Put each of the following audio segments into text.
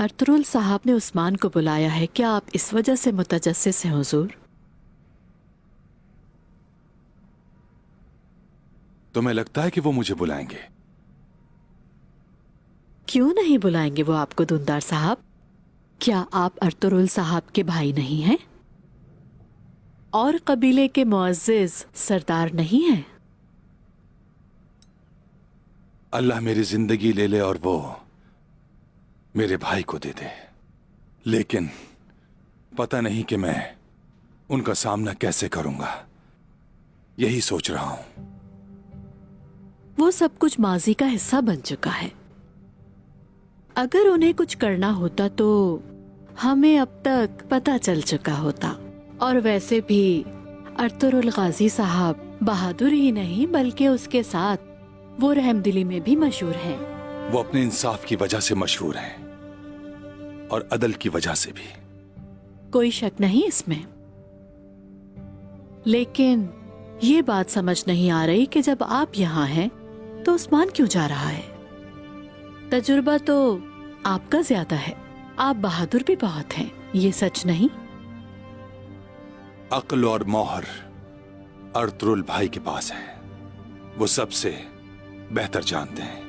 Ertugrul साहब ने उस्मान को बुलाया है। क्या आप इस वजह से मुतजस्सिस हैं हुजूर? तुम्हें लगता है कि वो मुझे बुलाएंगे? क्यों नहीं बुलाएंगे वो आपको दुंदार साहब? क्या आप अर्तुरुल साहब के भाई नहीं हैं? और कबीले के मुअज्जिज सरदार नहीं हैं? अल्लाह मेरी जिंदगी ले ले और वो मेरे भाई को दे दे, लेकिन पता नहीं कि मैं उनका सामना कैसे करूंगा। यही सोच रहा हूं। वो सब कुछ माजी का हिस्सा बन चुका है। अगर उन्हें कुछ करना होता तो हमें अब तक पता चल चुका होता। और वैसे भी अर्तुरुल गाजी साहब बहादुर ही नहीं बल्कि उसके साथ वो रहमदिली में भी मशहूर हैं। वो अपने इंसाफ की वजह से मशहूर हैं और अदल की वजह से भी। कोई शक नहीं इसमें, लेकिन ये बात समझ नहीं आ रही कि जब आप यहाँ हैं तो उस्मान क्यों जा रहा है? तजुर्बा तो आपका ज्यादा है, आप बहादुर भी बहुत हैं, ये सच नहीं? अक्ल और मोहर अर्तुरुल भाई के पास है। वो सबसे बेहतर जानते हैं।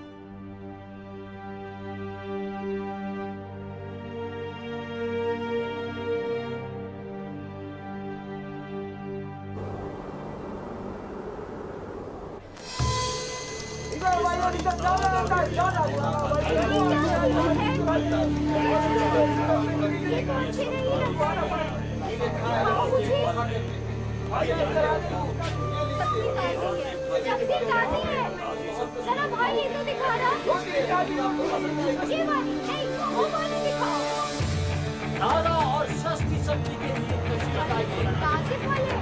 दादा और सस्ती सब्जी के लिए तशरीफ लाइए।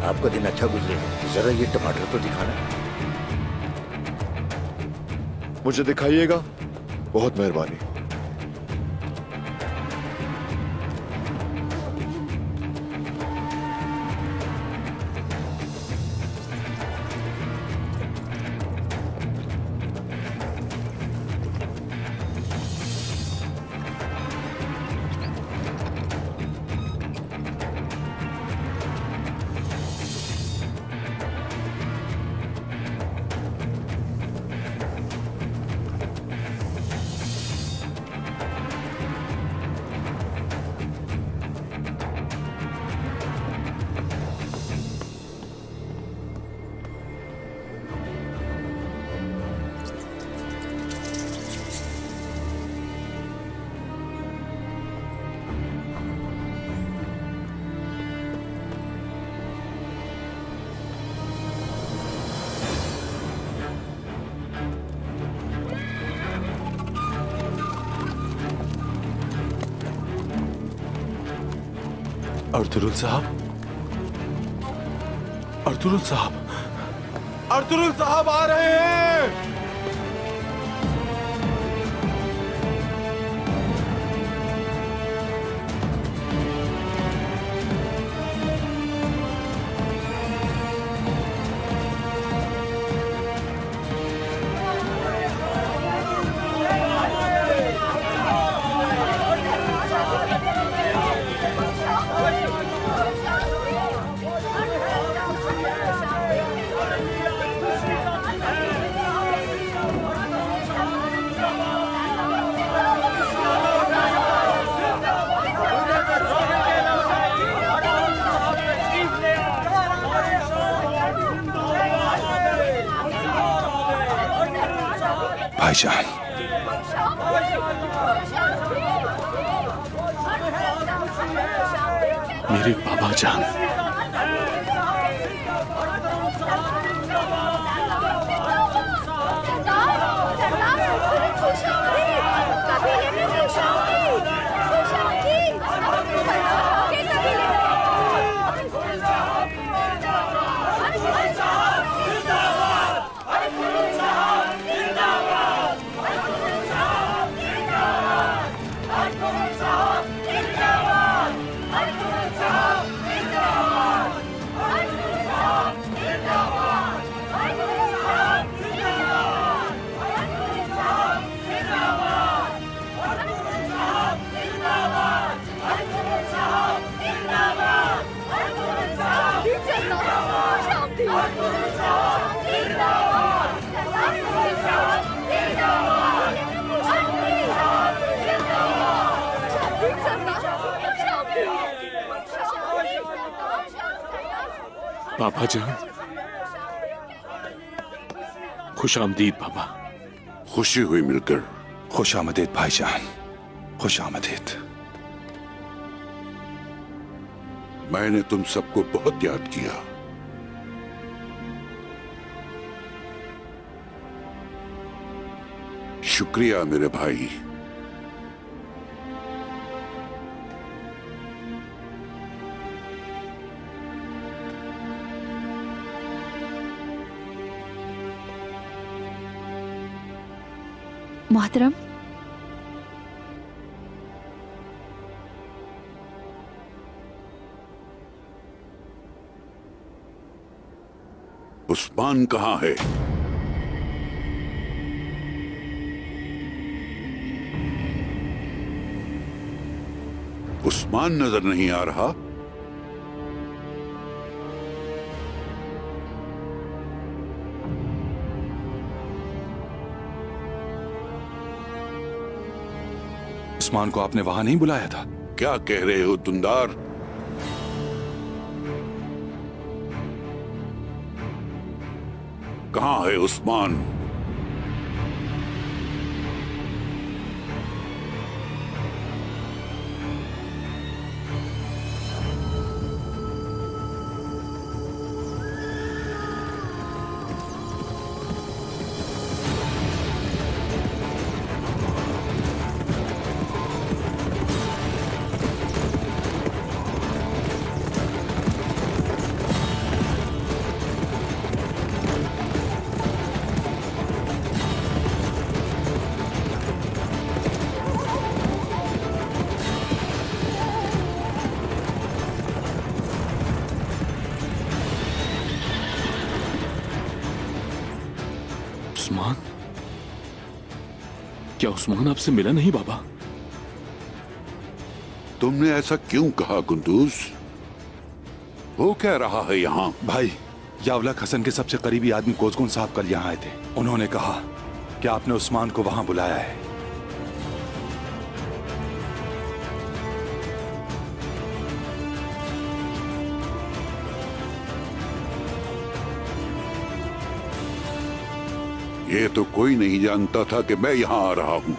आपका दिन अच्छा गुजरे, जरा ये टमाटर तो दिखाना। मुझे दिखाइएगा, बहुत मेहरबानी। अर्तुरुल साहब, अर्तुरुल साहब, अर्तुरुल साहब आ रहे हैं। भाईजान, मेरे बाबा जान, बाबा जान, खुश आमदीद बाबा। खुशी हुई मिलकर। खुश आमदीद भाईजान, खुश आमदीद। मैंने तुम सबको बहुत याद किया। शुक्रिया मेरे भाई। मोहतरम, उस्मान कहाँ है? उस्मान नजर नहीं आ रहा। उस्मान को आपने वहां नहीं बुलाया था? क्या कह रहे हो दुंदार? कहाँ है उस्मान? उस्मान? क्या उस्मान आपसे मिला नहीं बाबा? तुमने ऐसा क्यों कहा कुंदूज? वो क्या रहा है यहाँ? भाई, यावलक हसन के सबसे करीबी आदमी कोजगुन साहब कल यहाँ आए थे। उन्होंने कहा कि आपने उस्मान को वहां बुलाया है। ये तो कोई नहीं जानता था कि मैं यहाँ आ रहा हूँ।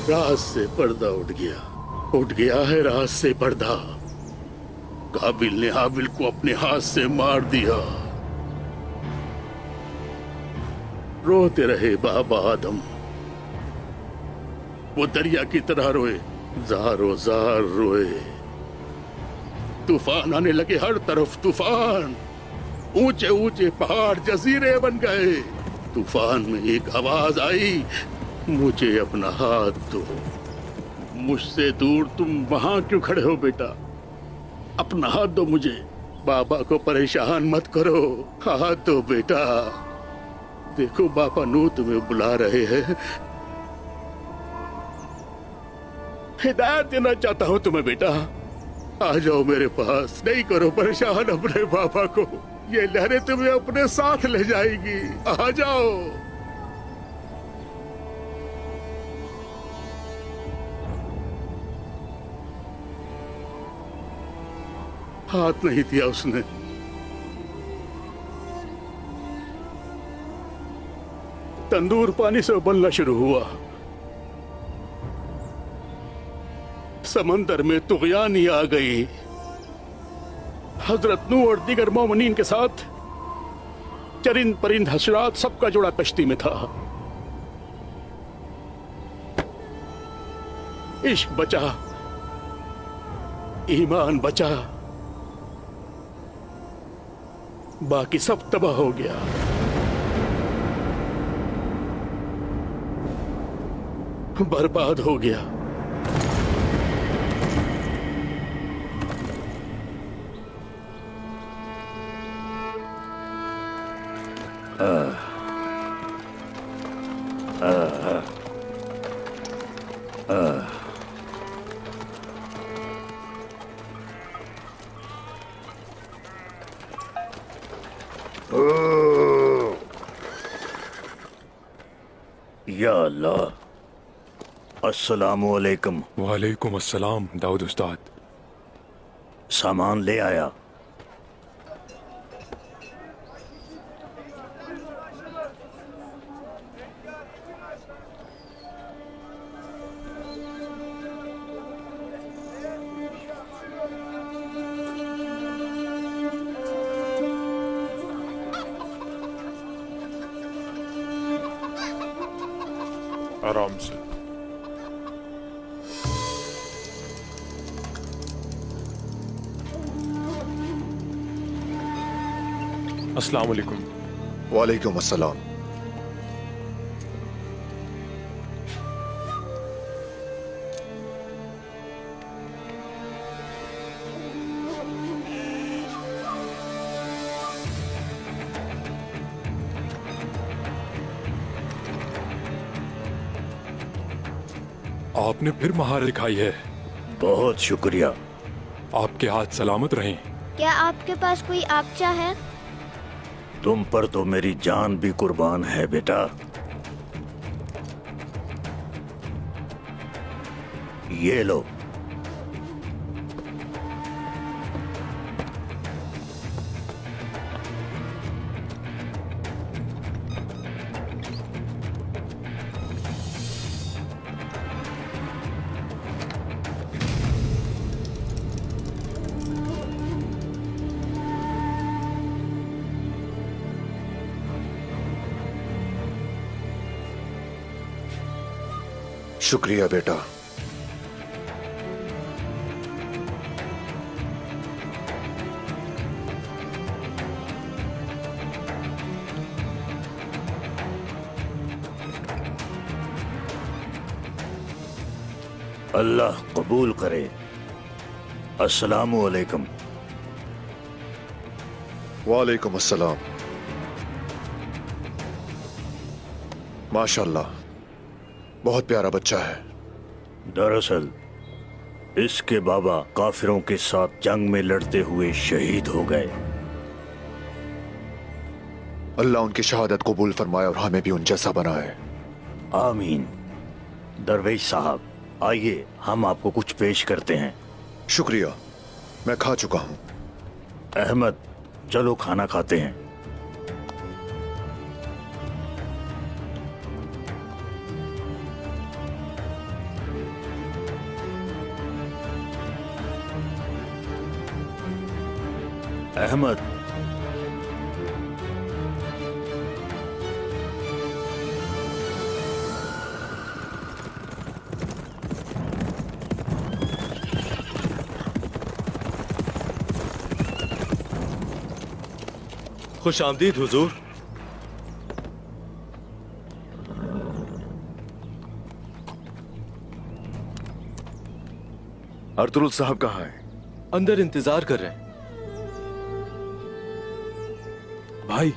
राज से पर्दा उठ गया है राज से पर्दा। काबिल ने हाबिल को अपने हाथ से मार दिया। रोते रहे बाबा आदम, वो दरिया की तरह रोए, ज़ारो ज़ार रोए। तूफान आने लगे, हर तरफ तूफान। ऊंचे ऊंचे पहाड़ जजीरे बन गए। तूफान में एक आवाज आई, मुझे अपना हाथ दो। मुझसे दूर तुम वहां क्यों खड़े हो बेटा? अपना हाथ दो मुझे। बाबा को परेशान मत करो, हाथ दो बेटा। देखो बाबा नू तुम्हें बुला रहे हैं। हिदायत देना चाहता हूं तुम्हें बेटा। आ जाओ मेरे पास, नहीं करो परेशान अपने बाबा को। ये लहरें तुम्हें अपने साथ ले जाएगी। आ जाओ। हाथ नहीं दिया उसने। तंदूर पानी से उबलना शुरू हुआ। समंदर में तुगयानी आ गई। हजरत नूह और दीगर मोमिनीन के साथ चरिंद परिंद हशरात सबका जोड़ा कश्ती में था। इश्क बचा, ईमान बचा, बाकी सब तबाह हो गया। बर्बाद हो गया। या अल्लाह। अस्सलामु अलैकुम। वालेकुम अस्सलाम दाऊद उस्ताद। सामान ले आया। आराम से। अस्सलाम वालेकुम। वालेकुम अस्सलाम। आपने फिर महारत दिखाई है। बहुत शुक्रिया। आपके हाथ सलामत रहें। क्या आपके पास कोई आपचा है? तुम पर तो मेरी जान भी कुर्बान है बेटा। ये लो। शुक्रिया बेटा। अल्लाह कबूल करे। अस्सलामु अलैकुम। वालेकुम अस्सलाम। माशाल्लाह, बहुत प्यारा बच्चा है। दरअसल इसके बाबा काफिरों के साथ जंग में लड़ते हुए शहीद हो गए। अल्लाह उनकी शहादत कबूल फरमाए और हमें भी उन जैसा बनाए। आमीन। दरवेश साहब, आइए हम आपको कुछ पेश करते हैं। शुक्रिया, मैं खा चुका हूं। अहमद, चलो खाना खाते हैं। अहमद, खुश आमदीद हुजूर। अर्तुल साहब कहाँ है? अंदर इंतजार कर रहे हैं। भाई,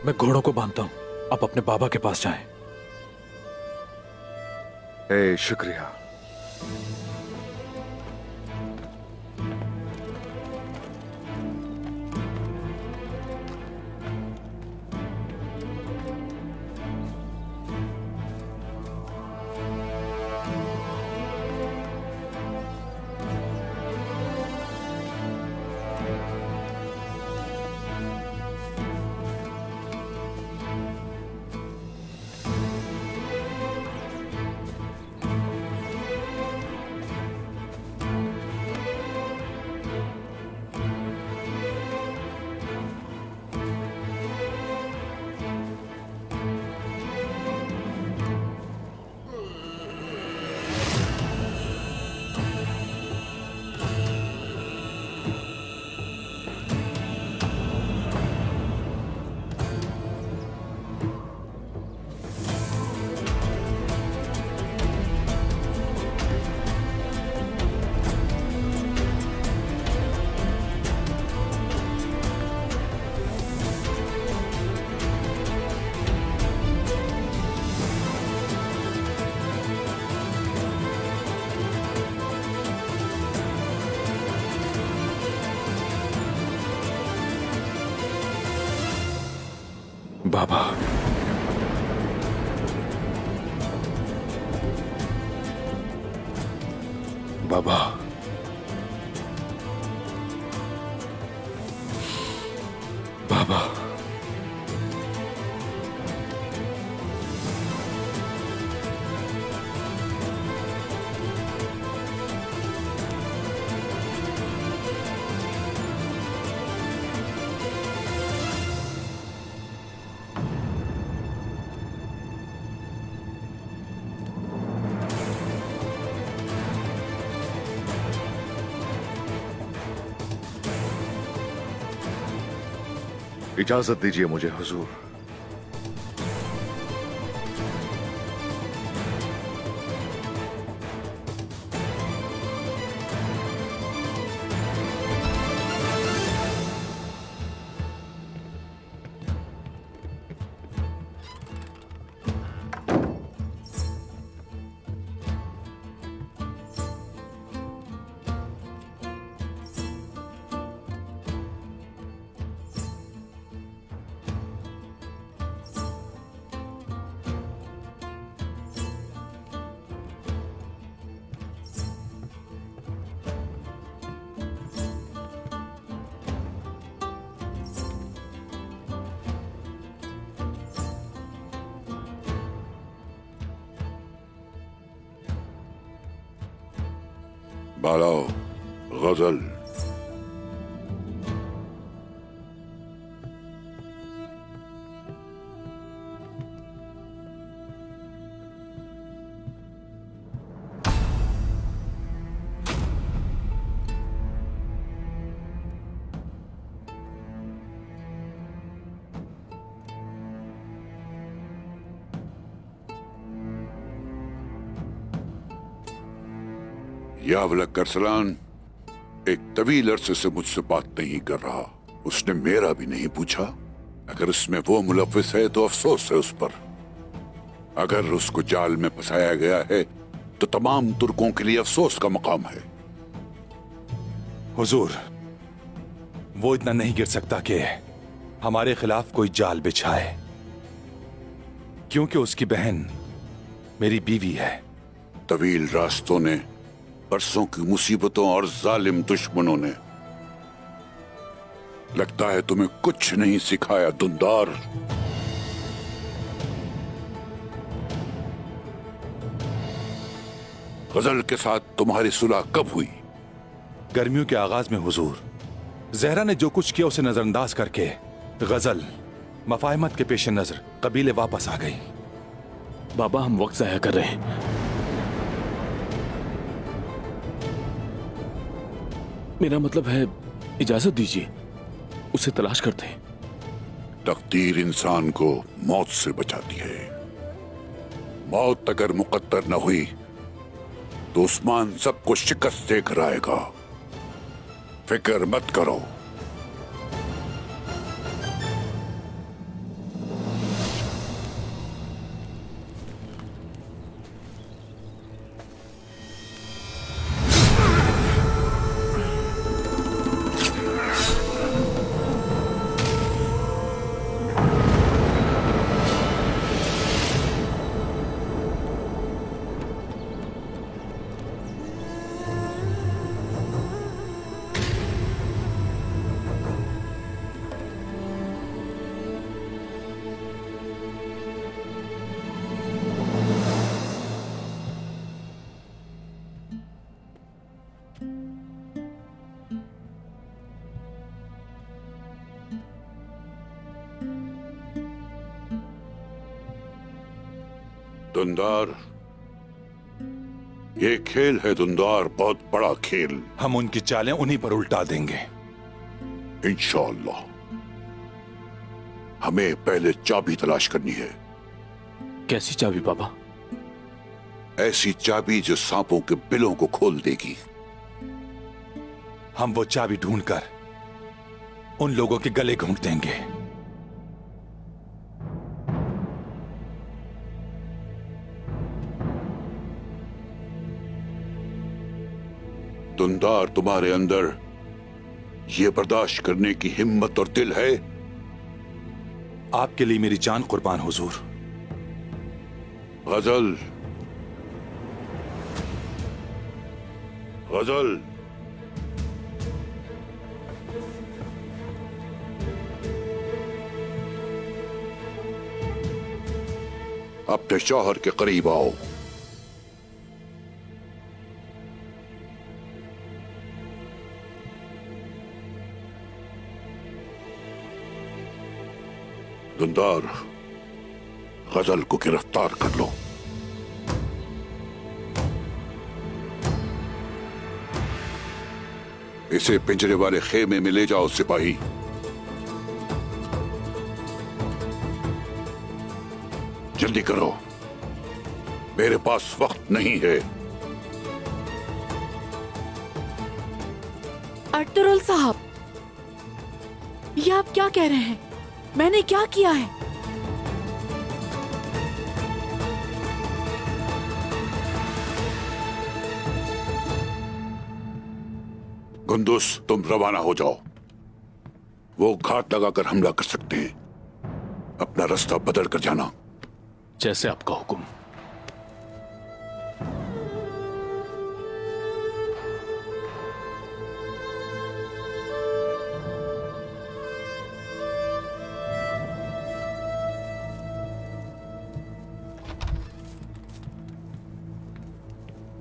मैं घोड़ों को बांधता हूं। आप अपने बाबा के पास जाएं। शुक्रिया। बाबा, बाबा, बाबा, इजाजत दीजिए मुझे हुजूर। बालाओ गजल। यावलक करसलान एक तवील अरसे से मुझसे बात नहीं कर रहा। उसने मेरा भी नहीं पूछा। अगर उसमें वो मुलव्विस है तो अफसोस है उस पर। अगर उसको जाल में फंसाया गया है तो तमाम तुर्कों के लिए अफसोस का मकाम है। हुजूर, वो इतना नहीं गिर सकता कि हमारे खिलाफ कोई जाल बिछाए, क्योंकि उसकी बहन मेरी बीवी है। तवील रास्तों ने, बरसों की मुसीबतों और जालिम दुश्मनों ने, लगता है तुम्हें कुछ नहीं सिखाया दुंदार। गजल के साथ तुम्हारी सुलह कब हुई? गर्मियों के आगाज में हुजूर। जहरा ने जो कुछ किया उसे नजरअंदाज करके गजल मफाहमत के पेश नजर कबीले वापस आ गई। बाबा, हम वक्त जाया कर रहे हैं। मेरा मतलब है, इजाजत दीजिए, उसे तलाश करते हैं। तकदीर इंसान को मौत से बचाती है। मौत अगर मुकद्दर न हुई तो उस्मान सबको शिकस्त देकर आएगा। फिक्र मत करो। दुंदार, ये खेल है दुंदार, बहुत बड़ा खेल। हम उनकी चालें उन्हीं पर उल्टा देंगे इंशाअल्लाह। हमें पहले चाबी तलाश करनी है। कैसी चाबी बाबा? ऐसी चाबी जो सांपों के बिलों को खोल देगी। हम वो चाबी ढूंढकर उन लोगों के गले घोंट देंगे। दुंदार, तुम्हारे अंदर ये बर्दाश्त करने की हिम्मत और दिल है आपके लिए मेरी जान कुर्बान हुजूर। गजल, गजल, अपने शौहर के करीब आओ। दुंदार, गजल को गिरफ्तार कर लो। इसे पिंजरे वाले खेमे में ले जाओ सिपाही। जल्दी करो, मेरे पास वक्त नहीं है। अर्तुगरुल साहब, ये आप क्या कह रहे हैं? मैंने क्या किया है? गुंदुस, तुम रवाना हो जाओ। वो घाट लगाकर हमला कर सकते हैं। अपना रास्ता बदल कर जाना। जैसे आपका हुक्म।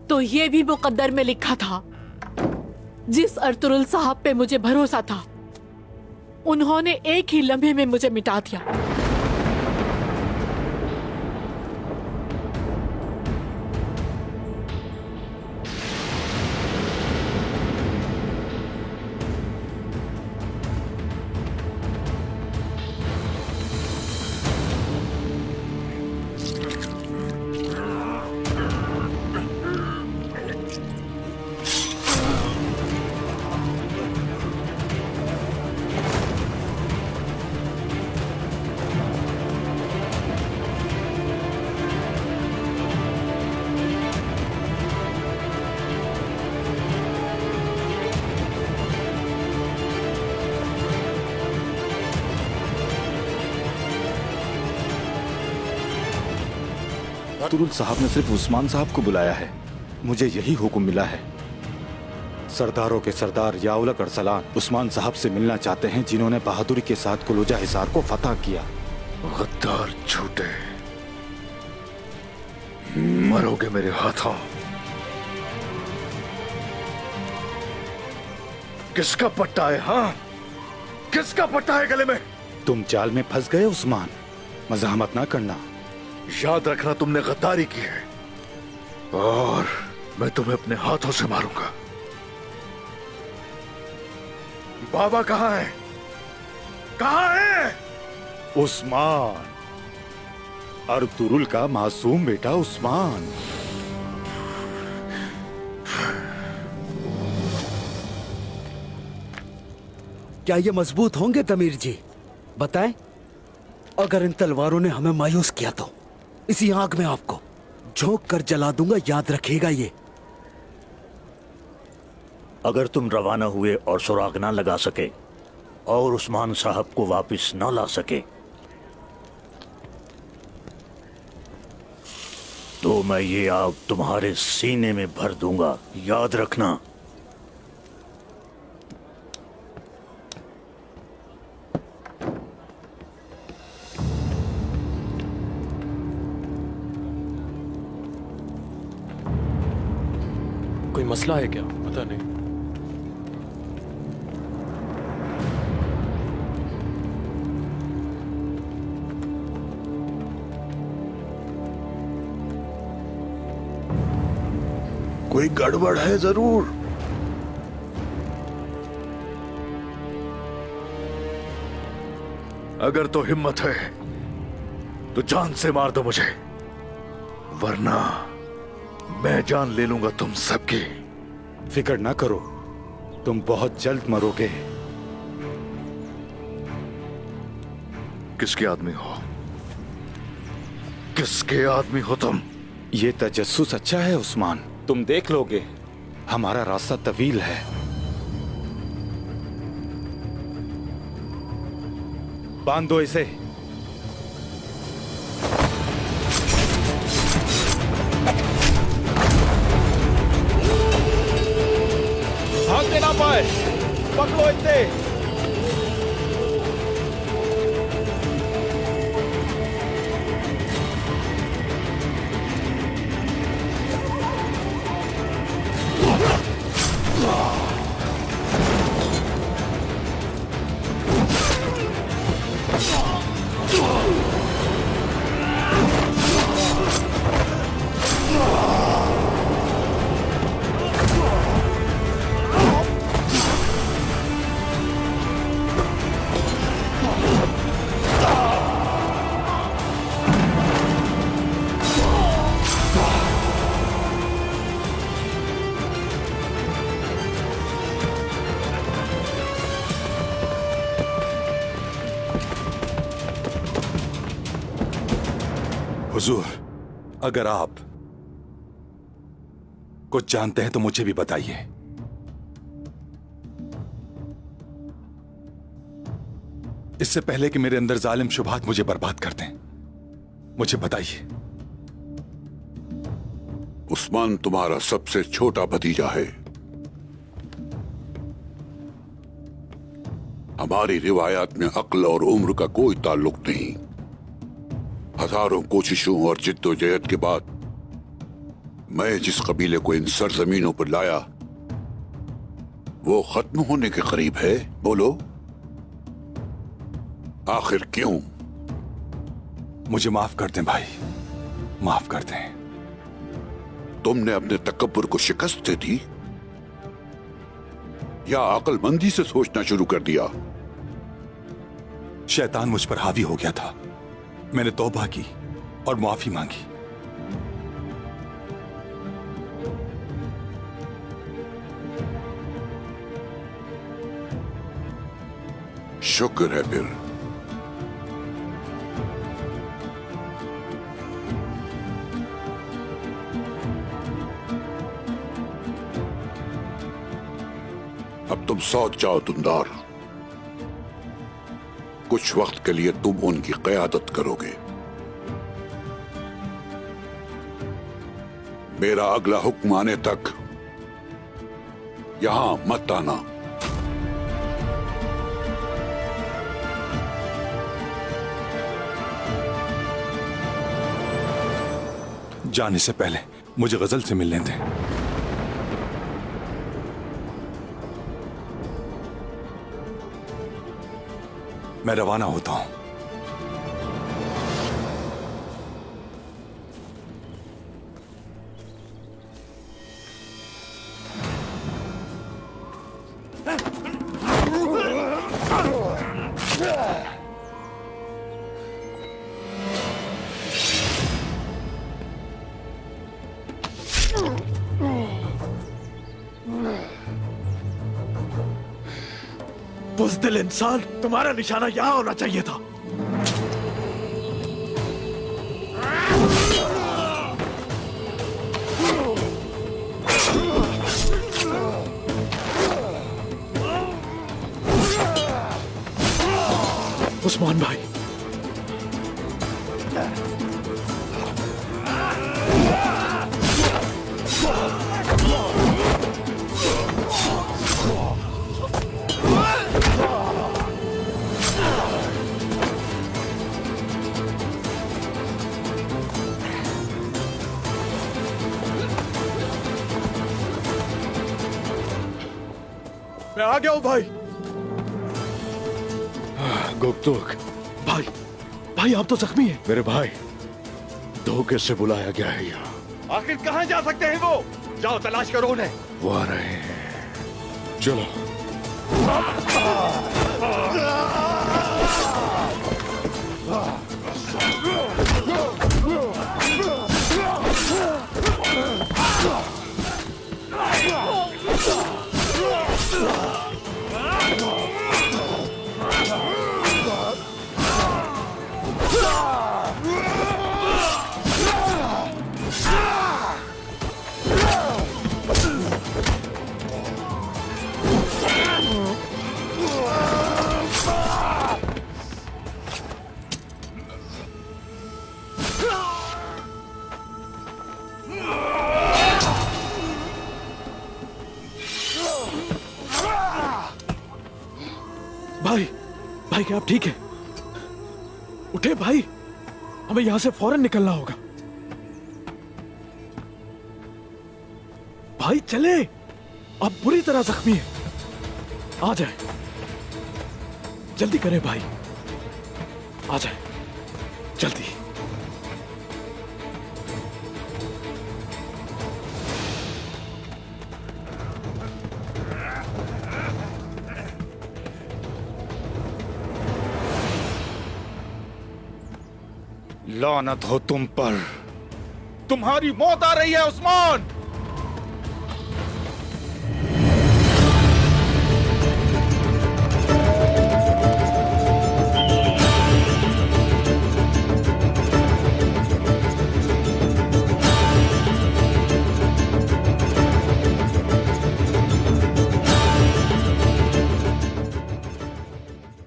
तो ये भी मुकद्दर में लिखा था। जिस अर्तुगरुल साहब पे मुझे भरोसा था, उन्होंने एक ही लम्हे में मुझे मिटा दिया। अर्तुगरुल साहब ने सिर्फ उस्मान साहब को बुलाया है। मुझे यही हुक्म मिला है। सरदारों के सरदार याउलक अरसलान उस्मान साहब से मिलना चाहते हैं, जिन्होंने बहादुरी के साथ कुलूजा हिसार को फतह किया। गद्दार झूठे, मरोगे मेरे हाथों। किसका पट्टा है? हाँ, किसका पट्टा है गले में? तुम जाल में फंस गए उस्मान, मज़ाहमत ना करना। याद रखना, तुमने गद्दारी की है और मैं तुम्हें अपने हाथों से मारूंगा। बाबा कहाँ है? कहाँ है? उस्मान, अर्तुगरुल का मासूम बेटा उस्मान। क्या ये मजबूत होंगे तमीर जी? बताएं। अगर इन तलवारों ने हमें मायूस किया तो इसी आग में आपको झोंक कर जला दूंगा, याद रखिएगा ये। अगर तुम रवाना हुए और सुराग ना लगा सके और उस्मान साहब को वापस ना ला सके तो मैं ये आग तुम्हारे सीने में भर दूंगा, याद रखना। कोई मसला है क्या? पता नहीं। कोई गड़बड़ है जरूर। अगर तो हिम्मत है तो जान से मार दो मुझे, वरना मैं जान ले लूंगा तुम सबकी। फिक्र ना करो, तुम बहुत जल्द मरोगे। किसके आदमी हो? किसके आदमी हो तुम? ये तजस्सुस अच्छा है उस्मान, तुम देख लोगे। हमारा रास्ता तवील है। बांध दो इसे। पकड़ो इसे। हुजूर, अगर आप कुछ जानते हैं तो मुझे भी बताइए। इससे पहले कि मेरे अंदर जालिम शुबहात मुझे बर्बाद कर दें, मुझे बताइए। उस्मान तुम्हारा सबसे छोटा भतीजा है। हमारी रिवायात में अक्ल और उम्र का कोई ताल्लुक नहीं। हजारों कोशिशों और जिद्दोजहद के बाद मैं जिस कबीले को इन सरजमीनों पर लाया वो खत्म होने के करीब है। बोलो, आखिर क्यों? मुझे माफ कर दें भाई, माफ कर दें। तुमने अपने तकब्बुर को शिकस्त दे दी या अक्लमंदी से सोचना शुरू कर दिया? शैतान मुझ पर हावी हो गया था। मैंने तौबा की और माफी मांगी। शुक्र है फिर। अब तुम सौच जाओ दुंदार। कुछ वक्त के लिए तुम उनकी क़यादत करोगे। मेरा अगला हुक्म आने तक यहां मत आना। जाने से पहले मुझे गजल से मिलने दें। मैं रवाना होता हूं। बुज़दिल इंसान, तुम्हारा निशाना यहां होना चाहिए था। उस्मान भाई, मैं आ गया हूं भाई। गुप्तुक, भाई, भाई आप तो जख्मी हैं। मेरे भाई, धोखे से बुलाया गया है यहाँ। आखिर कहां जा सकते हैं वो? जाओ तलाश करो उन्हें। वो आ रहे हैं, चलो। भाई क्या आप ठीक है? उठे भाई, हमें यहां से फौरन निकलना होगा। भाई चले, आप बुरी तरह जख्मी है। आ जाए, जल्दी करें भाई, आ जाए जल्दी। लानत हो तुम पर, तुम्हारी मौत आ रही है उस्मान।